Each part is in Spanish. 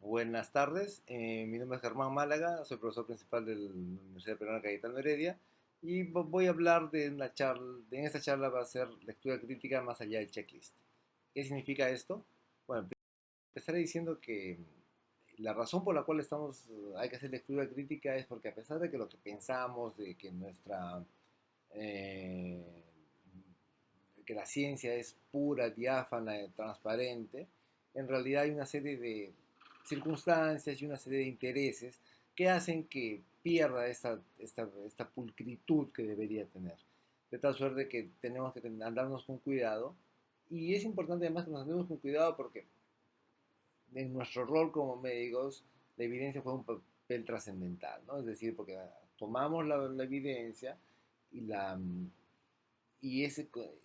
Buenas tardes, mi nombre es Germán Málaga, soy profesor principal de la Universidad Peruana Cayetano Heredia y voy a hablar de una charla, en esta charla va a ser lectura crítica más allá del checklist. ¿Qué significa esto? Bueno, empezaré diciendo que la razón por la cual hay que hacer lectura crítica es porque a pesar de que lo que pensamos, de que eh, que la ciencia es pura, diáfana, transparente, en realidad hay una serie de circunstancias y una serie de intereses que hacen que pierda esta pulcritud que debería tener. De tal suerte que tenemos que andarnos con cuidado. Y es importante además que nos andemos con cuidado porque en nuestro rol como médicos la evidencia juega un papel trascendental, ¿no? Es decir, porque tomamos la evidencia y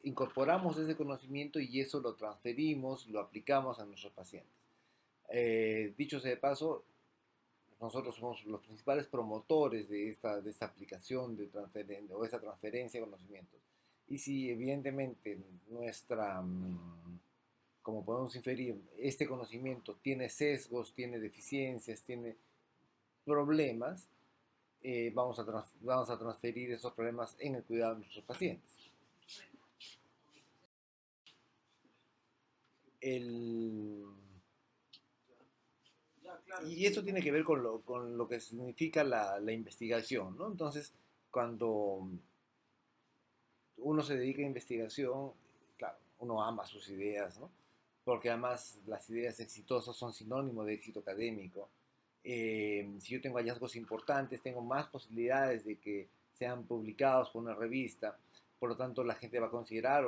incorporamos ese conocimiento y eso lo transferimos, lo aplicamos a nuestros pacientes. Dicho sea de paso, nosotros somos los principales promotores de esta aplicación o esa transferencia de conocimientos. Y si evidentemente como podemos inferir, este conocimiento tiene sesgos, tiene deficiencias, tiene problemas, vamos a transferir esos problemas en el cuidado de nuestros pacientes. El, y eso tiene que ver con lo que significa la investigación, ¿no? Entonces, cuando uno se dedica a investigación, claro, uno ama sus ideas, ¿no? Porque además las ideas exitosas son sinónimo de éxito académico. Si yo tengo hallazgos importantes, tengo más posibilidades de que sean publicados por una revista, por lo tanto la gente va a considerar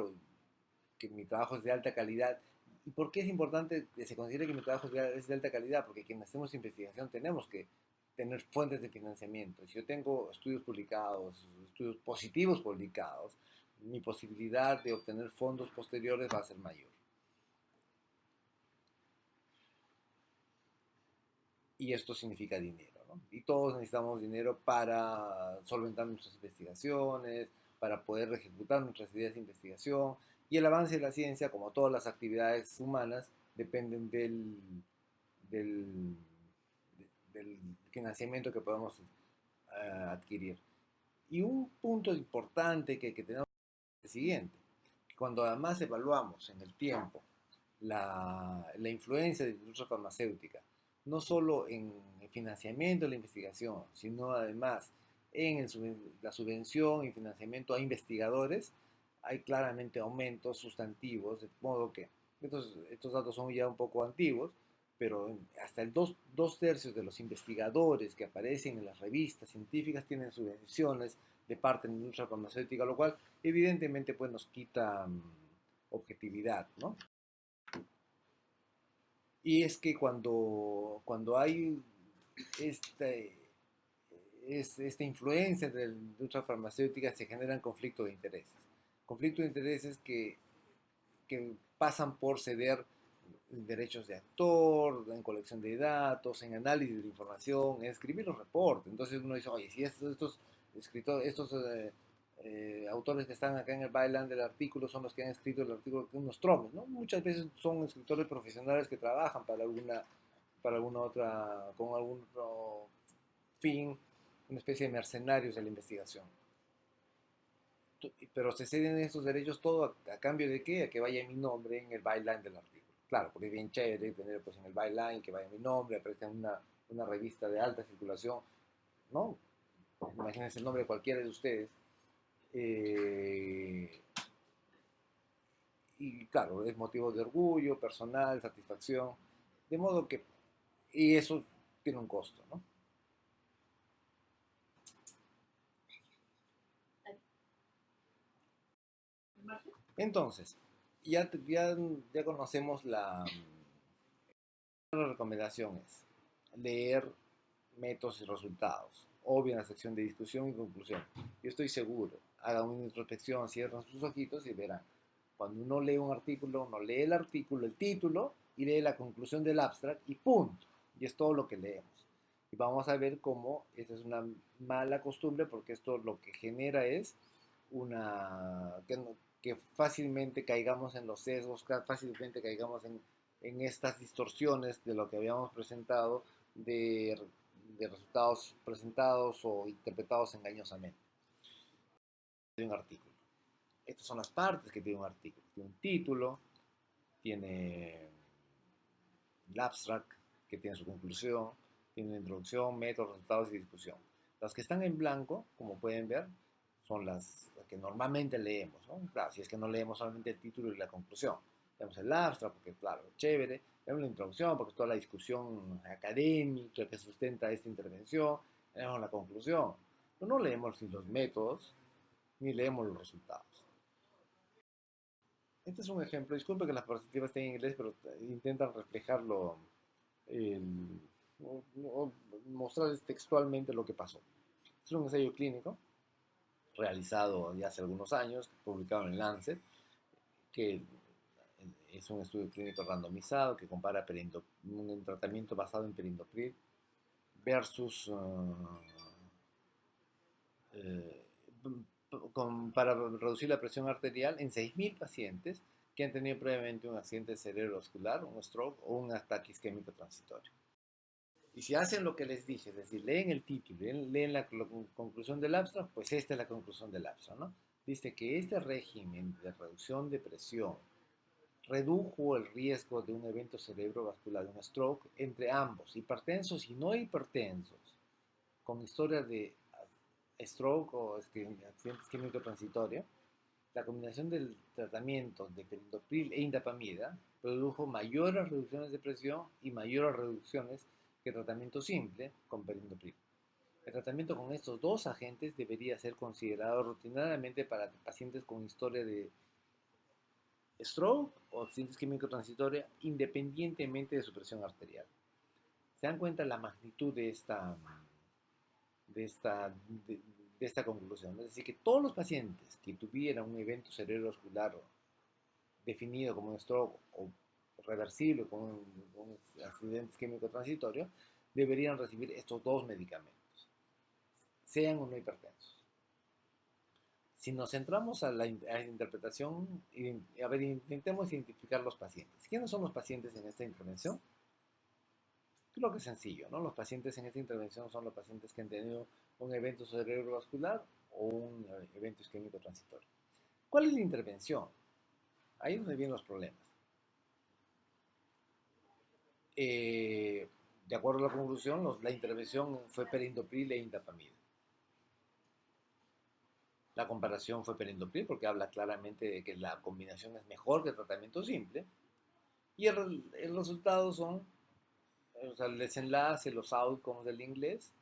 que mi trabajo es de alta calidad. ¿Y por qué es importante que se considere que mi trabajo es de alta calidad? Porque quienes hacemos investigación tenemos que tener fuentes de financiamiento. Si yo tengo estudios publicados, estudios positivos publicados, mi posibilidad de obtener fondos posteriores va a ser mayor. Y esto significa dinero, ¿no? Y todos necesitamos dinero para solventar nuestras investigaciones, para poder ejecutar nuestras ideas de investigación. Y el avance de la ciencia, como todas las actividades humanas, dependen del, del financiamiento que podemos adquirir. Y un punto importante que tenemos es el siguiente, que cuando además evaluamos en el tiempo la influencia de la industria farmacéutica, no solo en el financiamiento de la investigación, sino además en la subvención y financiamiento a investigadores, hay claramente aumentos sustantivos, de modo que estos datos son ya un poco antiguos, pero hasta dos tercios de los investigadores que aparecen en las revistas científicas tienen subvenciones de parte de la industria farmacéutica, lo cual evidentemente pues, nos quita objetividad, ¿no? Y es que cuando hay este, esta influencia de la industria farmacéutica se generan conflictos de intereses. Conflictos de intereses que pasan por ceder derechos de autor, en colección de datos, en análisis de información, en escribir los reportes. Entonces uno dice, oye, si estos escritores, autores que están acá en el byline del artículo son los que han escrito el artículo, unos tromes, ¿no? Muchas veces son escritores profesionales que trabajan para alguna otra, con algún otro fin, una especie de mercenarios de la investigación. Pero se ceden estos derechos todo a cambio de qué? A que vaya mi nombre en el byline del artículo. Claro, porque es bien chévere tener pues en el byline que vaya mi nombre, aparezca en una revista de alta circulación, ¿no? Imagínense el nombre de cualquiera de ustedes. Eh, y claro, es motivo de orgullo personal, satisfacción, de modo que, y eso tiene un costo, ¿no? Entonces, ya conocemos la recomendación es leer métodos y resultados, obvio en la sección de discusión y conclusión. Yo estoy seguro, hagan una introspección, cierran sus ojitos y verán. Cuando uno lee un artículo, uno lee el artículo, el título y lee la conclusión del abstract y punto. Y es todo lo que leemos. Y vamos a ver cómo esta es una mala costumbre porque esto lo que genera es que fácilmente caigamos en los sesgos, fácilmente caigamos en estas distorsiones de lo que habíamos presentado de resultados presentados o interpretados engañosamente de un artículo. Estas son las partes que tiene un artículo. Tiene un título, tiene el abstract, que tiene su conclusión, tiene una introducción, métodos, resultados y discusión. Las que están en blanco, como pueden ver, son las que normalmente leemos, ¿no? Claro, si es que no leemos solamente el título y la conclusión. Tenemos el abstract, porque claro, chévere. Tenemos la introducción, porque toda la discusión académica que sustenta esta intervención. Tenemos la conclusión. Pero no leemos ni los métodos, ni leemos los resultados. Este es un ejemplo. Disculpe que las perspectivas estén en inglés, pero intentan reflejarlo, o mostrarles textualmente lo que pasó. Es un ensayo clínico realizado ya hace algunos años, publicado en el Lancet, que es un estudio clínico randomizado que compara un tratamiento basado en perindopril versus eh, para reducir la presión arterial en 6.000 pacientes que han tenido previamente un accidente cerebrovascular, un stroke o un ataque isquémico transitorio. Y si hacen lo que les dije, es decir, leen el título, leen la conclusión del abstract, pues esta es la conclusión del abstract, ¿no? Dice que este régimen de reducción de presión redujo el riesgo de un evento cerebrovascular, de un stroke, entre ambos, hipertensos y no hipertensos, con historia de stroke o accidente isquémico transitorio. La combinación del tratamiento de perindopril e indapamida produjo mayores reducciones de presión y mayores reducciones que el tratamiento simple con perindopril. El tratamiento con estos dos agentes debería ser considerado rutinariamente para pacientes con historia de stroke o accidente isquémico transitoria independientemente de su presión arterial. ¿Se dan cuenta la magnitud de esta, de, de esta conclusión? Es decir, que todos los pacientes que tuvieran un evento cerebrovascular definido como un stroke o reversible con un accidente isquémico transitorio deberían recibir estos dos medicamentos, sean o no hipertensos. Si nos centramos a la interpretación, a ver, intentemos identificar los pacientes. ¿Quiénes son los pacientes en esta intervención? Creo que es sencillo, ¿no? Los pacientes en esta intervención son los pacientes que han tenido un evento cerebrovascular o un evento isquémico transitorio. ¿Cuál es la intervención? Ahí es donde vienen los problemas. De acuerdo a la conclusión, la intervención fue perindopril e indapamida. La comparación fue perindopril porque habla claramente de que la combinación es mejor que el tratamiento simple. Y el resultado son, o sea, el desenlace, los outcomes del inglés,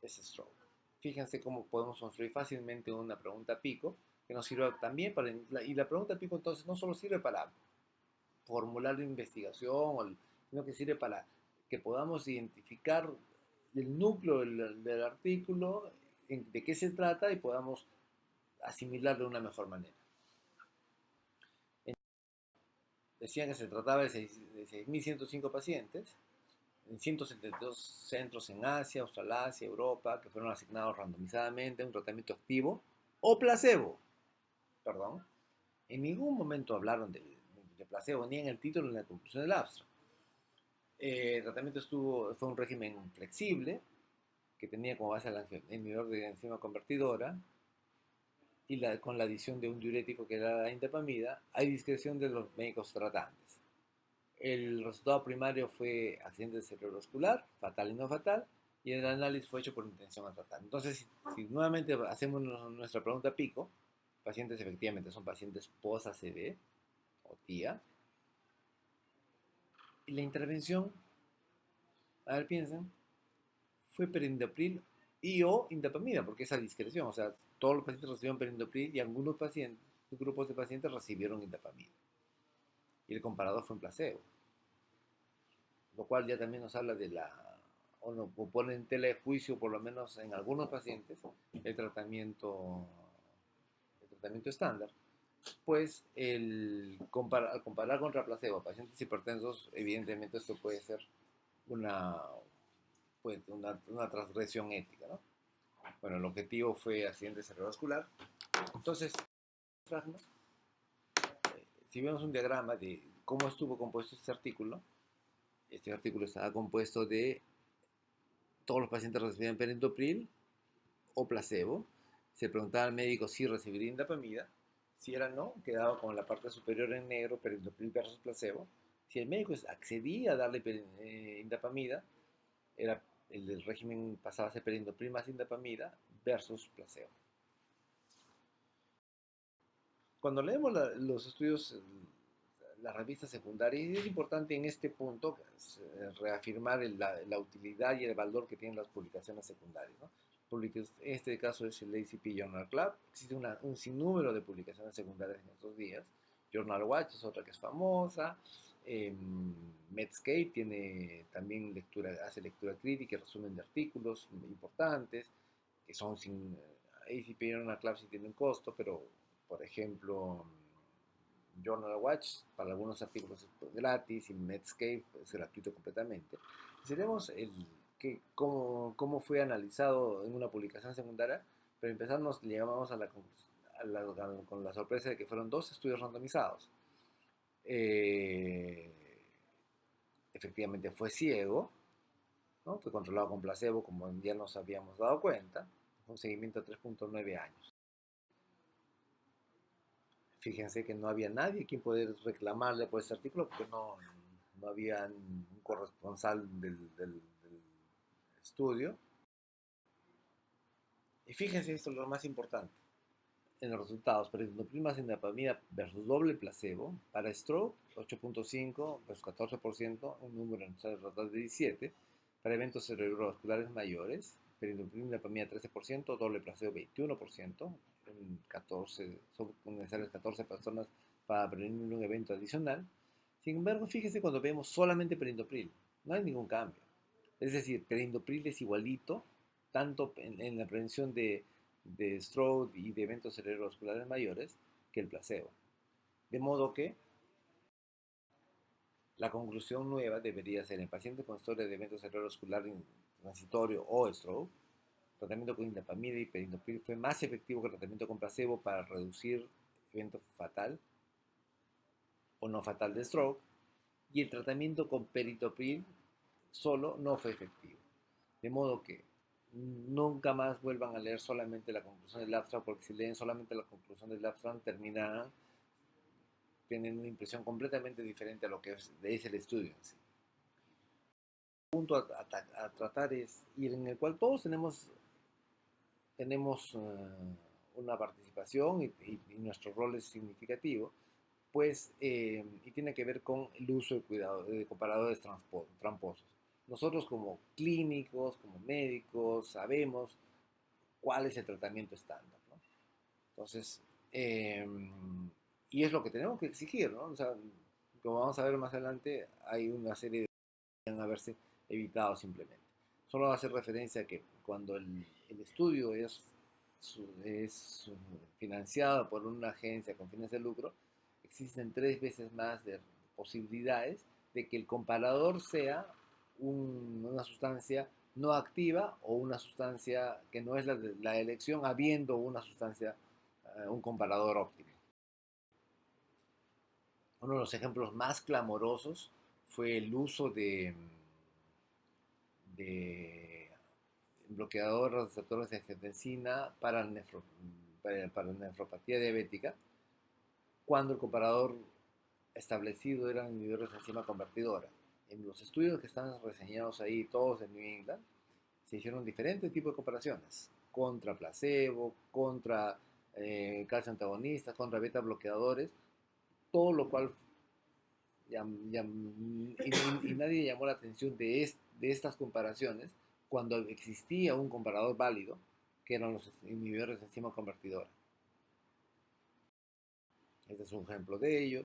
es stroke. Fíjense cómo podemos construir fácilmente una pregunta pico que nos sirve también para... Y la pregunta pico entonces no solo sirve para formular la investigación, sino que sirve para que podamos identificar el núcleo del artículo, de qué se trata y podamos asimilarlo de una mejor manera. Decían que se trataba de 6.105 pacientes en 172 centros en Asia, Australasia, Europa, que fueron asignados randomizadamente a un tratamiento activo o placebo. Perdón. En ningún momento hablaron de placebo, ni en el título ni en la conclusión del abstract. El tratamiento fue un régimen flexible, que tenía como base el inhibidor de enzima convertidora, y con la adición de un diurético que era la indapamida, hay discreción de los médicos tratantes. El resultado primario fue accidente cerebrovascular, fatal y no fatal, y el análisis fue hecho por intención a tratar. Entonces, si nuevamente hacemos nuestra pregunta pico, pacientes efectivamente son pacientes post-ACV o TIA, y la intervención, a ver, piensen, fue perindopril y o indapamida, porque esa discreción, o sea, todos los pacientes recibieron perindopril y algunos pacientes, grupos de pacientes recibieron indapamida. Y el comparador fue en placebo, lo cual ya también nos habla de o nos pone en tela de juicio, por lo menos en algunos pacientes, el tratamiento estándar. Pues al comparar contra placebo a pacientes hipertensos, evidentemente esto puede ser una transgresión ética, ¿no? Bueno, el objetivo fue accidente cerebrovascular. Entonces, si vemos un diagrama de ¿Cómo estuvo compuesto este artículo? Este artículo estaba compuesto de todos los pacientes recibían perindopril o placebo. Se preguntaba al médico si recibiría indapamida. Si era no, quedaba con la parte superior en negro, perindopril versus placebo. Si el médico accedía a darle indapamida, era el régimen pasaba a ser perindopril más indapamida versus placebo. Cuando leemos los estudios, las revistas secundarias, es importante en este punto reafirmar la utilidad y el valor que tienen las publicaciones secundarias, ¿no? En este caso es el ACP Journal Club. Existe un sinnúmero de publicaciones secundarias en estos días. Journal Watch es otra que es famosa. Medscape tiene también hace lectura crítica y resumen de artículos importantes que son sin ACP Journal Club sí tiene un costo, pero por ejemplo Journal Watch para algunos artículos es gratis y Medscape es gratuito completamente. Si vemos cómo fue analizado en una publicación secundaria, pero empezar nos llegamos con la sorpresa de que fueron dos estudios randomizados. Efectivamente fue ciego, ¿no? Fue controlado con placebo, como ya nos habíamos dado cuenta, un seguimiento de 3.9 años. Fíjense que no había nadie quien poder reclamarle por ese artículo porque no había un corresponsal del estudio. Y fíjense esto es lo más importante. En los resultados, perindopril más indapamida versus doble placebo, para stroke 8.5 versus 14%, un número necesario total de 17, para eventos cerebrovasculares mayores, perindopril indapamida 13%, doble placebo 21%, son necesarias 14 personas para prevenir un evento adicional. Sin embargo, fíjese cuando vemos solamente perindopril, no hay ningún cambio. Es decir, perindopril es igualito, tanto en la prevención de stroke y de eventos cerebrovasculares mayores que el placebo. De modo que la conclusión nueva debería ser en pacientes con historia de evento cerebrovascular transitorio o stroke, tratamiento con indapamida y perindopril fue más efectivo que el tratamiento con placebo para reducir evento fatal o no fatal de stroke, y el tratamiento con perindopril solo no fue efectivo. De modo que nunca más vuelvan a leer solamente la conclusión del abstract, porque si leen solamente la conclusión del abstract terminarán teniendo una impresión completamente diferente a lo que es el estudio en sí. El punto a tratar es, y en el cual todos tenemos una participación y nuestro rol es significativo, pues, y tiene que ver con el uso de comparadores tramposos. Nosotros como clínicos, como médicos, sabemos cuál es el tratamiento estándar, ¿no? Entonces, y es lo que tenemos que exigir, ¿no? O sea, como vamos a ver más adelante, hay una serie de que deben haberse evitado simplemente. Solo hacer referencia a que cuando el estudio es financiado por una agencia con fines de lucro, existen 3 veces más de posibilidades de que el comparador sea una sustancia no activa o una sustancia que no es la elección, habiendo una sustancia, un comparador óptimo. Uno de los ejemplos más clamorosos fue el uso de bloqueadores receptores de angiotensina para nefropatía diabética, cuando el comparador establecido eran inhibidores de enzima convertidora. En los estudios que están reseñados ahí, todos en New England, se hicieron diferentes tipos de comparaciones, contra placebo, contra calcio antagonistas, contra beta bloqueadores, todo lo cual y nadie llamó la atención de estas comparaciones cuando existía un comparador válido, que eran los inhibidores de enzima convertidora. Este es un ejemplo de ello,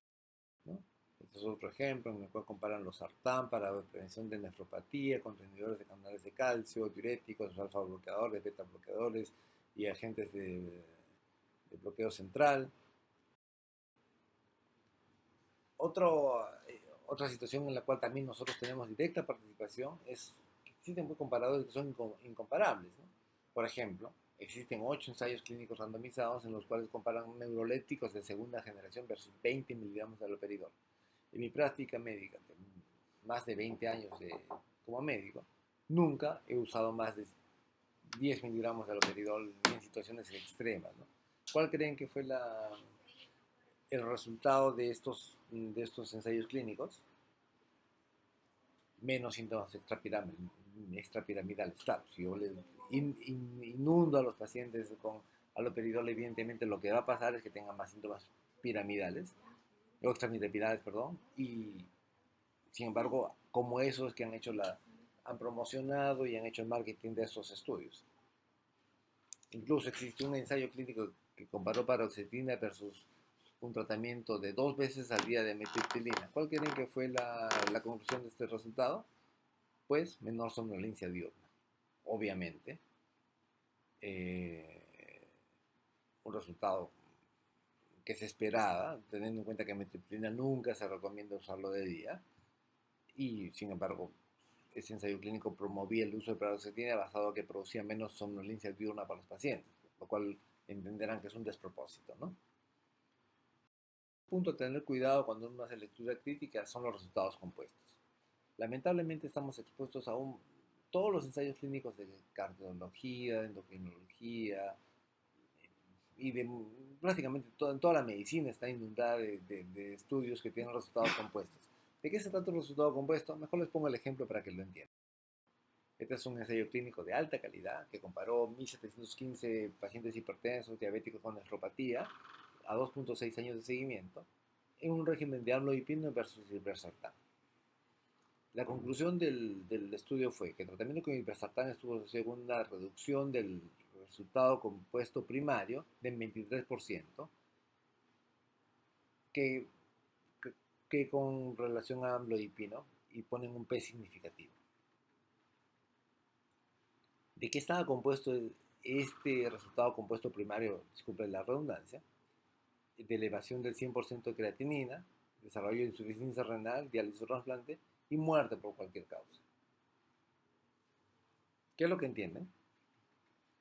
¿no? Este es otro ejemplo en el cual comparan los sartán para la prevención de nefropatía contra inhibidores de canales de calcio, diuréticos, alfa bloqueadores, beta bloqueadores y agentes de bloqueo central. Otra situación en la cual también nosotros tenemos directa participación es que existen comparadores que son incomparables, ¿no? Por ejemplo, existen 8 ensayos clínicos randomizados en los cuales comparan neurolépticos de segunda generación versus 20 miligramos de haloperidol. En mi práctica médica, de más de 20 años como médico, nunca he usado más de 10 miligramos de haloperidol en situaciones extremas, ¿no? ¿Cuál creen que fue el resultado de estos ensayos clínicos? Menos síntomas extrapiramidales. Claro, si yo le inundo a los pacientes con haloperidol, evidentemente lo que va a pasar es que tengan más síntomas piramidales, o extrapiramidales, perdón, y sin embargo, como esos que han promocionado y han hecho el marketing de estos estudios. Incluso existe un ensayo clínico que comparó paroxetina versus un tratamiento de 2 veces al día de metilpilina. ¿Cuál creen que fue la conclusión de este resultado? Pues menor somnolencia diurna. Obviamente, eh, un resultado que se esperaba, teniendo en cuenta que metilpilina nunca se recomienda usarlo de día, y sin embargo, ese ensayo clínico promovía el uso de paroxetina basado en que producía menos somnolencia diurna para los pacientes, lo cual entenderán que es un despropósito, ¿no? Punto a tener cuidado cuando uno hace lectura crítica son los resultados compuestos. Lamentablemente estamos expuestos a todos los ensayos clínicos de cardiología, de endocrinología y de prácticamente toda la medicina está inundada de estudios que tienen resultados compuestos. ¿De qué se trata el resultado compuesto? Mejor les pongo el ejemplo para que lo entiendan. Este es un ensayo clínico de alta calidad que comparó 1.715 pacientes hipertensos, diabéticos con nefropatía a 2.6 años de seguimiento en un régimen de amlodipino versus irbesartán. La conclusión del estudio fue que el tratamiento con irbesartán estuvo asociado con una reducción del resultado compuesto primario del 23%, que, que con relación a amlodipino y ponen un P significativo. ¿De qué estaba compuesto este resultado compuesto primario? Disculpe la redundancia. De elevación del 100% de creatinina, desarrollo de insuficiencia renal, diálisis o trasplante y muerte por cualquier causa. ¿Qué es lo que entienden?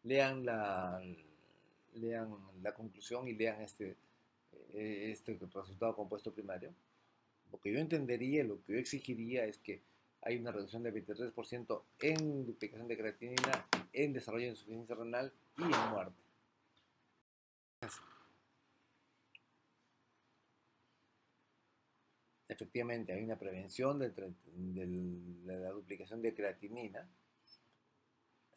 Lean lean la conclusión y lean este resultado compuesto primario. Lo que yo entendería, lo que yo exigiría es que hay una reducción del 23% en duplicación de creatinina, en desarrollo de insuficiencia renal y en muerte. Efectivamente, hay una prevención de la duplicación de creatinina.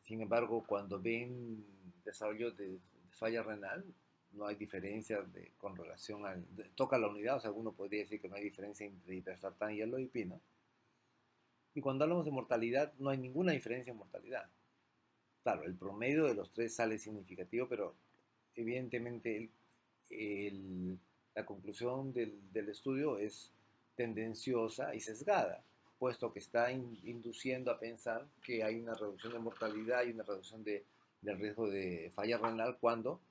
Sin embargo, cuando ven desarrollo de falla renal, no hay diferencia con relación al... Toca la unidad, o sea, uno podría decir que no hay diferencia entre irbesartán y amlodipino. Y cuando hablamos de mortalidad, no hay ninguna diferencia en mortalidad. Claro, el promedio de los tres sale significativo, pero evidentemente la conclusión del estudio es tendenciosa y sesgada, puesto que está induciendo a pensar que hay una reducción de mortalidad y una reducción del riesgo de falla renal cuando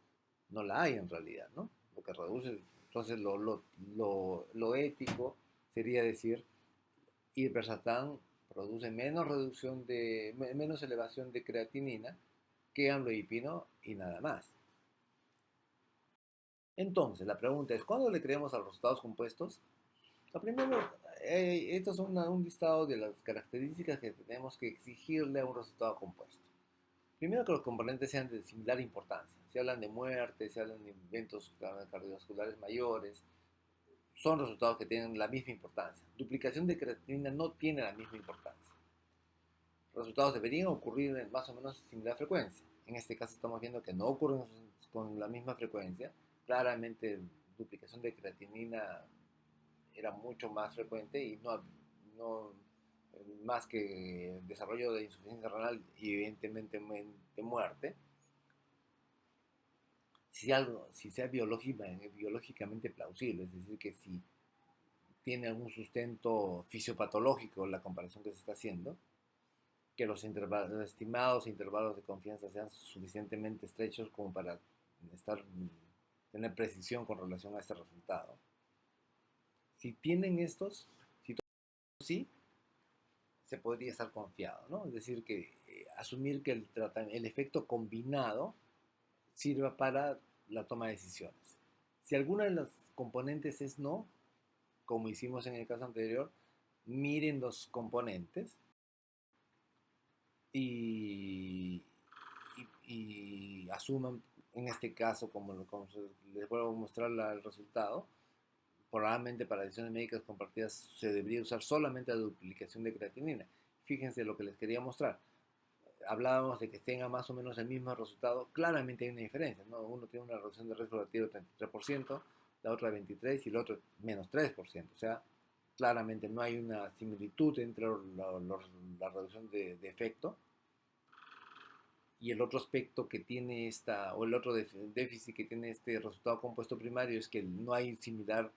no la hay en realidad, ¿no? Lo que reduce, entonces lo ético sería decir, irbesartán produce menos elevación de creatinina que amlodipino y nada más. Entonces, la pregunta es, ¿cuándo le creemos a los resultados compuestos? Lo primero, esto es un listado de las características que tenemos que exigirle a un resultado compuesto. Primero, que los componentes sean de similar importancia. Se hablan de muerte, se hablan de eventos cardiovasculares mayores, son resultados que tienen la misma importancia. Duplicación de creatinina no tiene la misma importancia. Los resultados deberían ocurrir en más o menos similar frecuencia. En este caso estamos viendo que no ocurren con la misma frecuencia. Claramente, duplicación de creatinina era mucho más frecuente y no más que desarrollo de insuficiencia renal y evidentemente de muerte. Si sea biológicamente plausible, es decir, que si tiene algún sustento fisiopatológico la comparación que se está haciendo, que los estimados intervalos de confianza sean suficientemente estrechos como para tener precisión con relación a este resultado. Si tienen si sí, se podría estar confiado, ¿no? Es decir, que asumir que el efecto combinado sirva para la toma de decisiones. Si alguna de las componentes es no, como hicimos en el caso anterior, miren los componentes y, y asuman, en este caso, como les vuelvo a mostrar el resultado, probablemente para decisiones médicas compartidas se debería usar solamente la duplicación de creatinina. Fíjense lo que les quería mostrar. Hablábamos de que tenga más o menos el mismo resultado. Claramente hay una diferencia, ¿no? Uno tiene una reducción de riesgo relativo de 33%, la otra 23% y el otro menos 3%. O sea, claramente no hay una similitud entre la reducción de efecto y el otro aspecto que tiene o el otro déficit que tiene este resultado compuesto primario es que no hay similar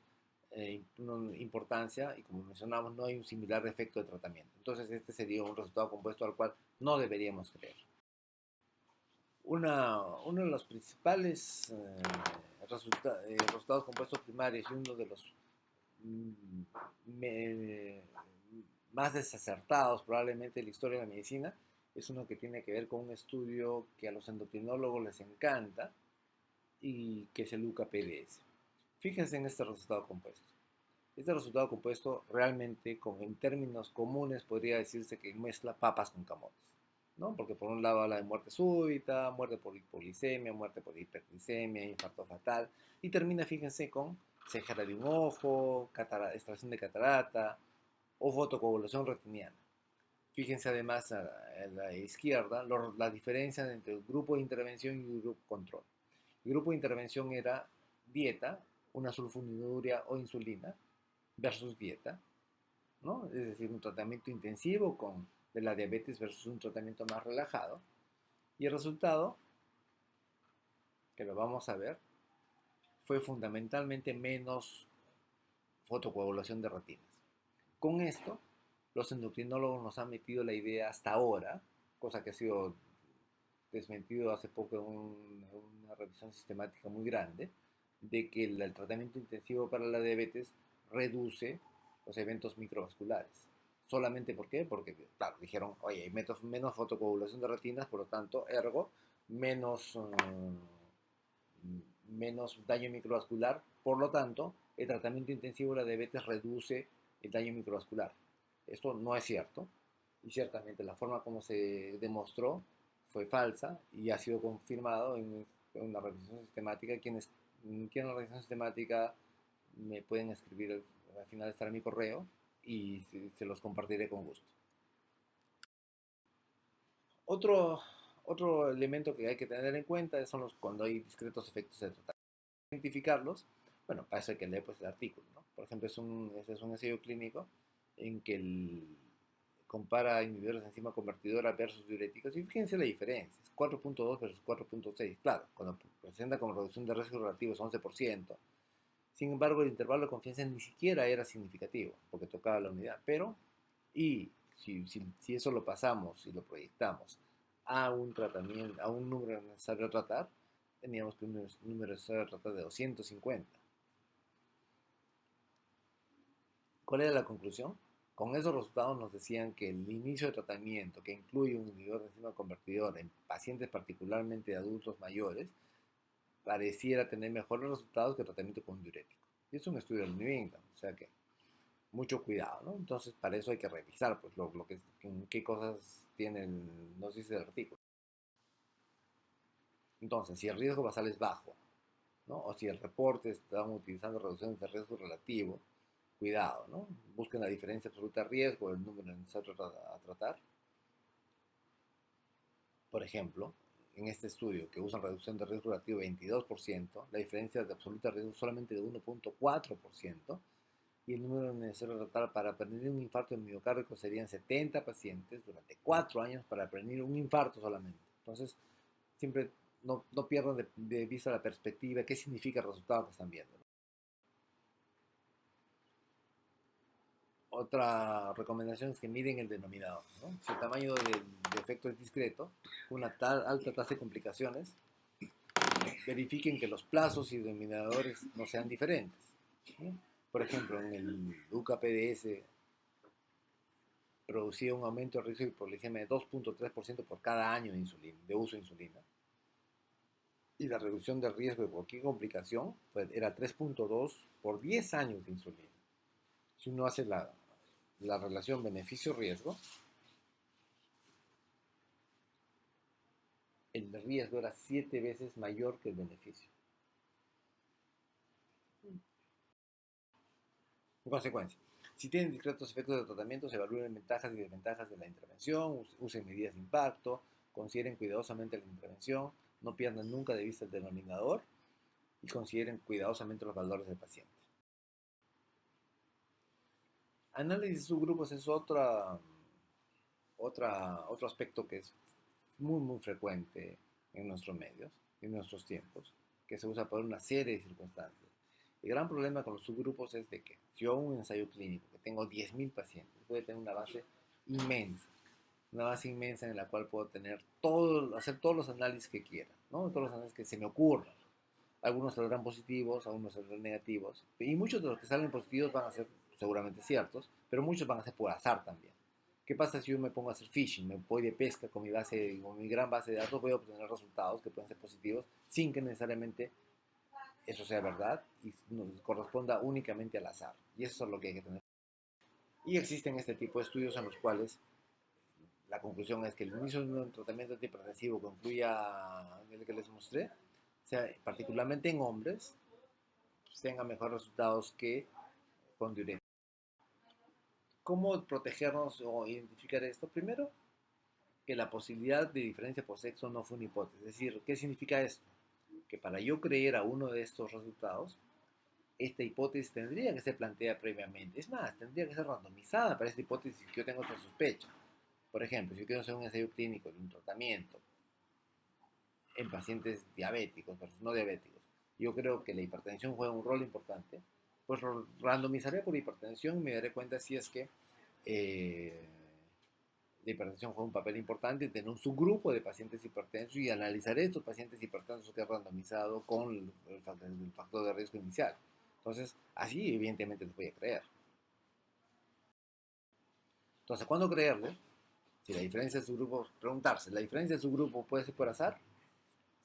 importancia y como mencionamos no hay un similar efecto de tratamiento. Entonces este sería un resultado compuesto al cual no deberíamos creer. Uno de los principales resultados compuestos primarios y uno de los me, más desacertados probablemente de la historia de la medicina es uno que tiene que ver con un estudio que a los endocrinólogos les encanta y que es el UKPDS. Fíjense en este resultado compuesto. Este resultado compuesto realmente, en términos comunes, podría decirse que mezcla papas con camotes, ¿no? Porque por un lado habla de muerte súbita, muerte por hipoglicemia, muerte por hiperglicemia, infarto fatal, y termina, fíjense, con ceguera de un ojo, extracción de catarata o fotocoagulación retiniana. Fíjense además a la izquierda la diferencia entre el grupo de intervención y el grupo control. El grupo de intervención era dieta, una sulfonilurea o insulina, versus dieta, ¿no? Es decir, un tratamiento intensivo de la diabetes versus un tratamiento más relajado. Y el resultado, que lo vamos a ver, fue fundamentalmente menos fotocoagulación de retinas. Con esto, los endocrinólogos nos han metido la idea hasta ahora, cosa que ha sido desmentido hace poco en una revisión sistemática muy grande, de que el tratamiento intensivo para la diabetes reduce los eventos microvasculares. ¿Solamente por qué? Porque, claro, dijeron, oye, hay menos fotocoagulación de retinas, por lo tanto, ergo, menos daño microvascular, por lo tanto, el tratamiento intensivo de la diabetes reduce el daño microvascular. Esto no es cierto, y ciertamente la forma como se demostró fue falsa y ha sido confirmado en una revisión sistemática. Quienes quieran la revisión sistemática me pueden escribir al final estará mi correo y se los compartiré con gusto. Otro, otro elemento que hay que tener en cuenta son cuando hay discretos efectos de tratamiento. Identificarlos, bueno, para eso hay que leer pues, el artículo, ¿no? Por ejemplo, ese es un ensayo clínico en que compara inhibidores de enzima convertidora versus diuréticos y fíjense la diferencia, es 4.2 versus 4.6. Claro, cuando presenta con reducción de riesgo relativo es 11%. Sin embargo, el intervalo de confianza ni siquiera era significativo, porque tocaba la unidad. Pero, si eso lo pasamos y lo proyectamos a un tratamiento, a un número necesario a tratar, teníamos que un número necesario a tratar de 250. ¿Cuál era la conclusión? Con esos resultados nos decían que el inicio de tratamiento, que incluye un inhibidor de enzima convertidora en pacientes particularmente de adultos mayores, pareciera tener mejores resultados que el tratamiento con diurético. Y es un estudio del New England, o sea que mucho cuidado, ¿no? Entonces, para eso hay que revisar, pues, qué cosas nos dice el artículo. Entonces, si el riesgo basal es bajo, ¿no? O si el reporte están utilizando reducciones de riesgo relativo, cuidado, ¿no? Busquen la diferencia absoluta de riesgo, el número necesario a tratar. Por ejemplo, en este estudio que usan reducción de riesgo relativo 22%, la diferencia de absoluta de riesgo solamente de 1.4%, y el número necesario a tratar para prevenir un infarto miocárdico serían 70 pacientes durante 4 años para prevenir un infarto solamente. Entonces, siempre no pierdan de vista la perspectiva, qué significa el resultado que están viendo, ¿no? Otra recomendación es que miren el denominador, ¿no? Si el tamaño del efecto es discreto, una alta tasa de complicaciones, verifiquen que los plazos y denominadores no sean diferentes, ¿no? Por ejemplo, en el UKPDS producía un aumento de riesgo de hipoglicemia de 2.3% por cada año de uso de insulina. Y la reducción del riesgo de cualquier complicación era 3.2 por 10 años de insulina. Si uno hace la relación beneficio-riesgo, el riesgo era 7 veces mayor que el beneficio. En consecuencia, si tienen discretos efectos de tratamiento, se evalúen ventajas y desventajas de la intervención, usen medidas de impacto, consideren cuidadosamente la intervención, no pierdan nunca de vista el denominador y consideren cuidadosamente los valores del paciente. Análisis de subgrupos es otro aspecto que es muy frecuente en nuestros medios, en nuestros tiempos, que se usa por una serie de circunstancias. El gran problema con los subgrupos es de que si yo hago un ensayo clínico que tengo 10.000 pacientes, puede tener inmensa, una base inmensa en la cual puedo hacer todos los análisis que quiera, ¿no? Todos los análisis que se me ocurran. Algunos saldrán positivos, algunos saldrán negativos, y muchos de los que salen positivos van a ser seguramente ciertos, pero muchos van a ser por azar también. ¿Qué pasa si yo me pongo a hacer phishing? Me voy de pesca con mi gran base de datos, voy a obtener resultados que pueden ser positivos sin que necesariamente eso sea verdad y corresponda únicamente al azar. Y eso es lo que hay que tener. Y existen este tipo de estudios en los cuales la conclusión es que el inicio de un tratamiento antihipertensivo que incluya el que les mostré, o sea, particularmente en hombres, tenga mejores resultados que con diuréticos. ¿Cómo protegernos o identificar esto? Primero, que la posibilidad de diferencia por sexo no fue una hipótesis. Es decir, ¿qué significa esto? Que para yo creer a uno de estos resultados, esta hipótesis tendría que ser planteada previamente. Es más, tendría que ser randomizada para esta hipótesis que yo tengo esta sospecha. Por ejemplo, si yo quiero hacer un ensayo clínico de un tratamiento en pacientes diabéticos versus no diabéticos, yo creo que la hipertensión juega un rol importante, pues lo randomizaré por hipertensión y me daré cuenta si es que eh, la hipertensión juega un papel importante, tener un subgrupo de pacientes hipertensos y analizaré estos pacientes hipertensos que he randomizado con el factor de riesgo inicial. Entonces, así evidentemente les voy a creer. Entonces, ¿cuándo creerle? Si la diferencia de subgrupos, preguntarse, ¿la diferencia de subgrupo puede ser por azar?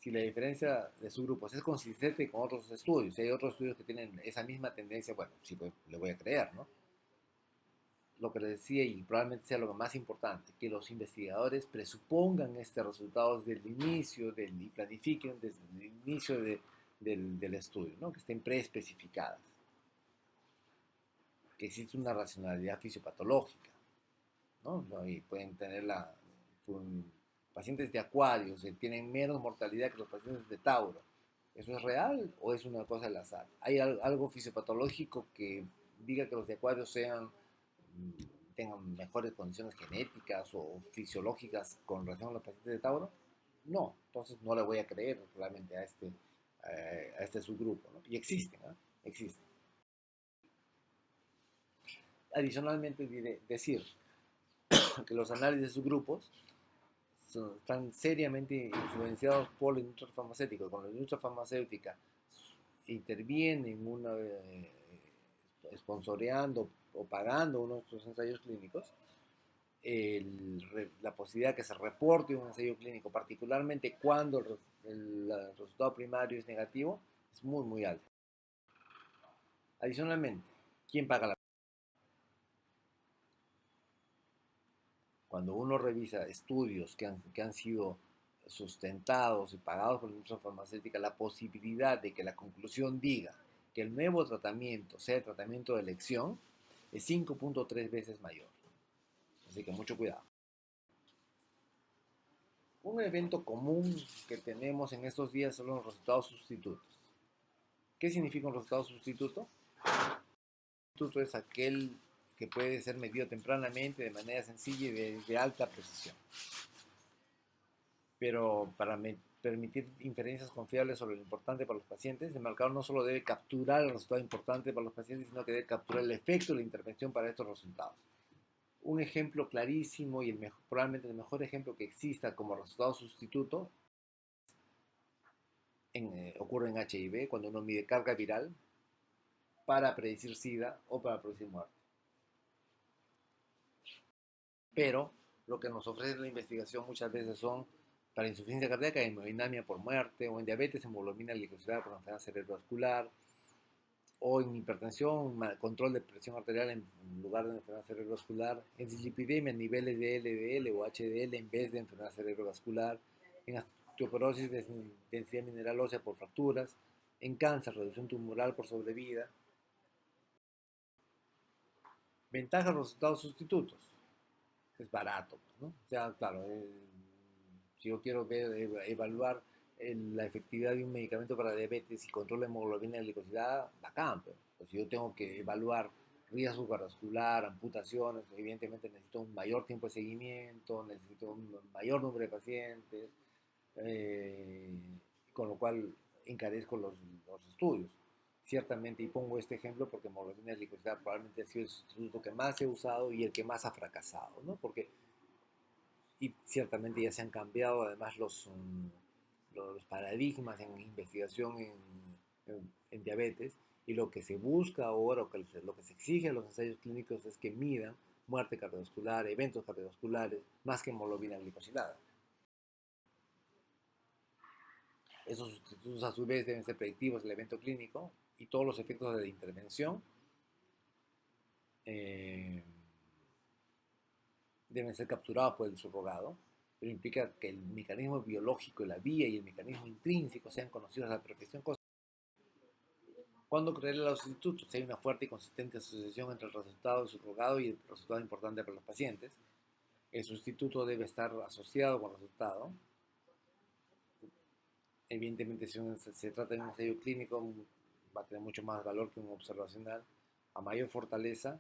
Si la diferencia de subgrupos es consistente con otros estudios, si hay otros estudios que tienen esa misma tendencia, bueno, sí, pues, le voy a creer, ¿no? Lo que les decía, y probablemente sea lo más importante, que los investigadores presupongan este resultado desde el inicio y planifiquen desde el inicio del estudio, ¿no? Que estén preespecificadas, que existe una racionalidad fisiopatológica, ¿no? Y pueden tener pacientes de acuarios que tienen menos mortalidad que los pacientes de Tauro. ¿Eso es real o es una cosa del azar? ¿Hay algo fisiopatológico que diga que los de acuarios tengan mejores condiciones genéticas o fisiológicas con relación a los pacientes de Tauro? No, entonces no le voy a creer realmente a este subgrupo, ¿no? Y existen, ¿no? Existen. Adicionalmente, decir que los análisis de subgrupos están seriamente influenciados por la industria farmacéutica. Cuando la industria farmacéutica interviene en sponsoreando o pagando uno de estos ensayos clínicos, la posibilidad de que se reporte un ensayo clínico, particularmente cuando el resultado primario es negativo, es muy alta. Adicionalmente, ¿quién paga la? Cuando uno revisa estudios que han sido sustentados y pagados por la industria farmacéutica, la posibilidad de que la conclusión diga que el nuevo tratamiento sea el tratamiento de elección es 5.3 veces mayor. Así que mucho cuidado. Un evento común que tenemos en estos días son los resultados sustitutos. ¿Qué significa un resultado sustituto? Un sustituto es aquel que puede ser medido tempranamente de manera sencilla y de alta precisión. Pero para permitir inferencias confiables sobre lo importante para los pacientes, el marcador no solo debe capturar el resultado importante para los pacientes, sino que debe capturar el efecto de la intervención para estos resultados. Un ejemplo clarísimo y probablemente el mejor ejemplo que exista como resultado sustituto ocurre en HIV, cuando uno mide carga viral para predecir SIDA o para predecir muerte. Pero lo que nos ofrece la investigación muchas veces son para insuficiencia cardíaca, hemodinamia por muerte, o en diabetes, hemoglobina glicosilada por enfermedad cerebrovascular, o en hipertensión, control de presión arterial en lugar de enfermedad cerebrovascular, en dislipidemia, niveles de LDL o HDL en vez de enfermedad cerebrovascular, en osteoporosis de densidad mineral ósea por fracturas, en cáncer, reducción tumoral por sobrevida. Ventajas, resultados sustitutos. Es barato, ¿no? O sea, claro, si yo quiero evaluar la efectividad de un medicamento para diabetes y control de hemoglobina glicosilada, bacán, pero pues, si yo tengo que evaluar riesgo cardiovascular, amputaciones, evidentemente necesito un mayor tiempo de seguimiento, necesito un mayor número de pacientes, eh, con lo cual encarezco los estudios. Ciertamente, y pongo este ejemplo porque hemoglobina glicosilada probablemente ha sido el sustituto que más he usado y el que más ha fracasado, ¿no? Porque y ciertamente ya se han cambiado además los paradigmas en investigación en diabetes y lo que se busca ahora, o que lo que se exige a los ensayos clínicos es que midan muerte cardiovascular, eventos cardiovasculares, más que hemoglobina glicosilada. Esos sustitutos a su vez deben ser predictivos del evento clínico y todos los efectos de la intervención eh, deben ser capturados por el subrogado, pero implica que el mecanismo biológico, la vía y el mecanismo intrínseco sean conocidos a la perfección. ¿Cuándo creer los institutos? Si hay una fuerte y consistente asociación entre el resultado del subrogado y el resultado importante para los pacientes. El sustituto debe estar asociado con el resultado. Evidentemente, si se trata de un ensayo clínico, va a tener mucho más valor que un observacional. A mayor fortaleza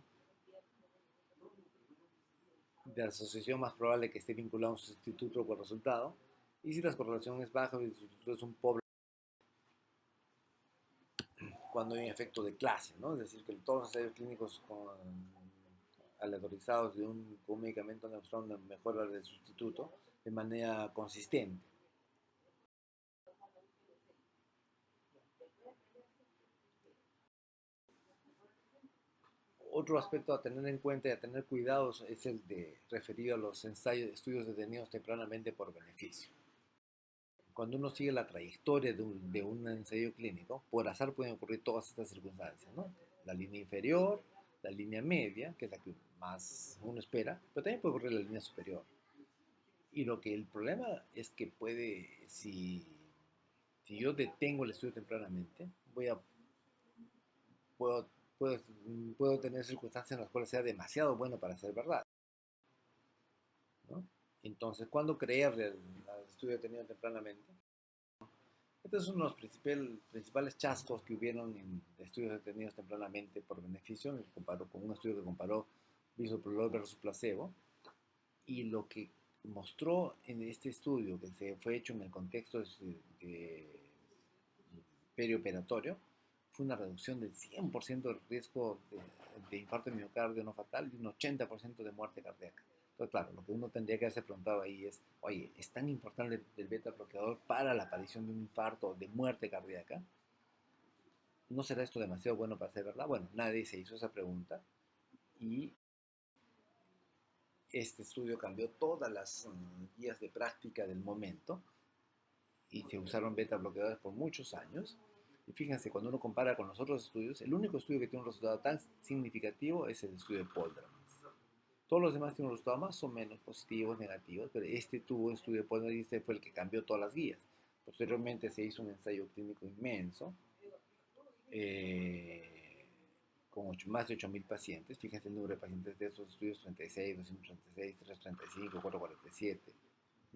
de asociación, más probable que esté vinculado a un sustituto con el resultado. Y si la correlación es baja, el sustituto es un pobre cuando hay un efecto de clase, ¿no? Es decir, que todos los ensayos clínicos aleatorizados con un medicamento han demostrado una mejora del sustituto de manera consistente. Otro aspecto a tener en cuenta y a tener cuidados es el de referido a los estudios detenidos tempranamente por beneficio. Cuando uno sigue la trayectoria de un ensayo clínico, por azar pueden ocurrir todas estas circunstancias, ¿no? La línea inferior, la línea media, que es la que más uno espera, pero también puede ocurrir la línea superior. Y lo que el problema es que si yo detengo el estudio tempranamente, puedo, puedo, puedo tener circunstancias en las cuales sea demasiado bueno para ser verdad, ¿no? Entonces, ¿cuándo creerle al estudio detenido tempranamente? Este es uno de los principales chascos que hubieron en estudios detenidos tempranamente por beneficio, con un estudio que comparó bisoprolol versus placebo, y lo que mostró en este estudio, que se fue hecho en el contexto de perioperatorio, fue una reducción del 100% del riesgo de infarto de miocardio no fatal y un 80% de muerte cardíaca. Entonces, claro, lo que uno tendría que haberse preguntado ahí es, oye, ¿es tan importante el beta bloqueador para la aparición de un infarto o de muerte cardíaca? ¿No será esto demasiado bueno para ser verdad? Bueno, nadie se hizo esa pregunta y este estudio cambió todas las guías de práctica del momento y se usaron beta bloqueadores por muchos años. Y fíjense, cuando uno compara con los otros estudios, el único estudio que tiene un resultado tan significativo es el estudio de Polderman. Todos los demás tienen un resultado más o menos positivos, negativos, pero este tuvo un estudio de Polderman y este fue el que cambió todas las guías. Posteriormente se hizo un ensayo clínico inmenso con más de 8.000 pacientes. Fíjense el número de pacientes de esos estudios: 36, 236, 335, 447,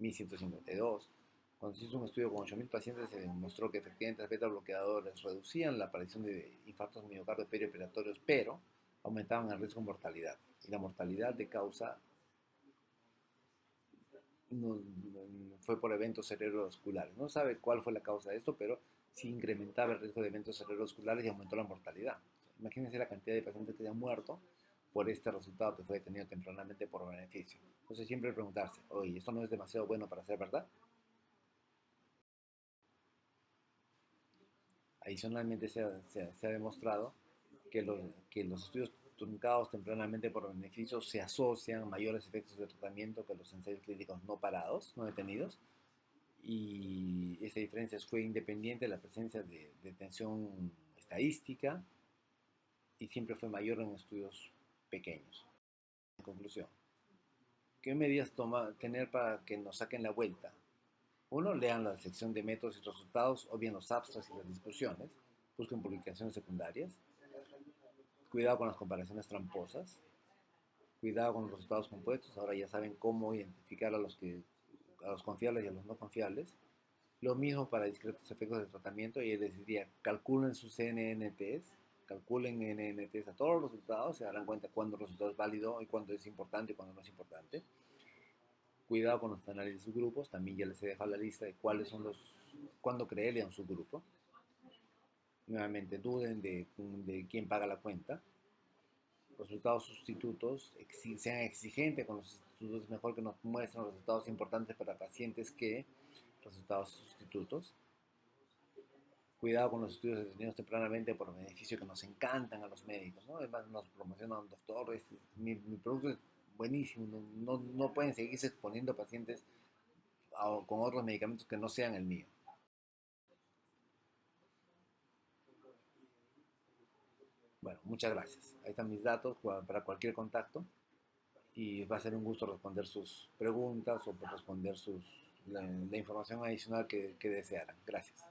1.152. Cuando se hizo un estudio con 8.000 pacientes, se demostró que efectivamente las beta bloqueadores reducían la aparición de infartos miocardio perioperatorios, pero aumentaban el riesgo de mortalidad. Y la mortalidad de causa no, fue por eventos cerebrovasculares. No sabe cuál fue la causa de esto, pero sí incrementaba el riesgo de eventos cerebrovasculares y aumentó la mortalidad. Imagínense la cantidad de pacientes que se han muerto por este resultado que fue detenido tempranamente por beneficio. Entonces siempre preguntarse, oye, ¿esto no es demasiado bueno para ser verdad? Adicionalmente se ha demostrado que los estudios truncados tempranamente por beneficios se asocian a mayores efectos de tratamiento que los ensayos clínicos no parados, no detenidos, y esa diferencia fue independiente de la presencia de tensión estadística y siempre fue mayor en estudios pequeños. En conclusión, ¿qué medidas tener para que nos saquen la vuelta? Uno, lean la sección de métodos y resultados o bien los abstracts y las discusiones. Busquen publicaciones secundarias. Cuidado con las comparaciones tramposas. Cuidado con los resultados compuestos. Ahora ya saben cómo identificar a los confiables y a los no confiables. Lo mismo para discretos efectos de tratamiento. Y les diría, calculen sus NNTs. Calculen NNTs a todos los resultados. Se darán cuenta cuándo el resultado es válido y cuándo es importante y cuándo no es importante. Cuidado con los análisis de subgrupos, también ya les he dejado la lista de cuáles son cuándo creerle a un subgrupo. Nuevamente, duden de quién paga la cuenta. Los resultados sustitutos, sean exigentes con los sustitutos, es mejor que nos muestren los resultados importantes para pacientes que resultados sustitutos. Cuidado con los estudios detenidos tempranamente por beneficios que nos encantan a los médicos, ¿no? Además nos promocionan, doctor, mi producto es buenísimo, no pueden seguirse exponiendo pacientes con otros medicamentos que no sean el mío. Bueno, muchas gracias. Ahí están mis datos para cualquier contacto y va a ser un gusto responder sus preguntas o responder la información adicional que desearan. Gracias.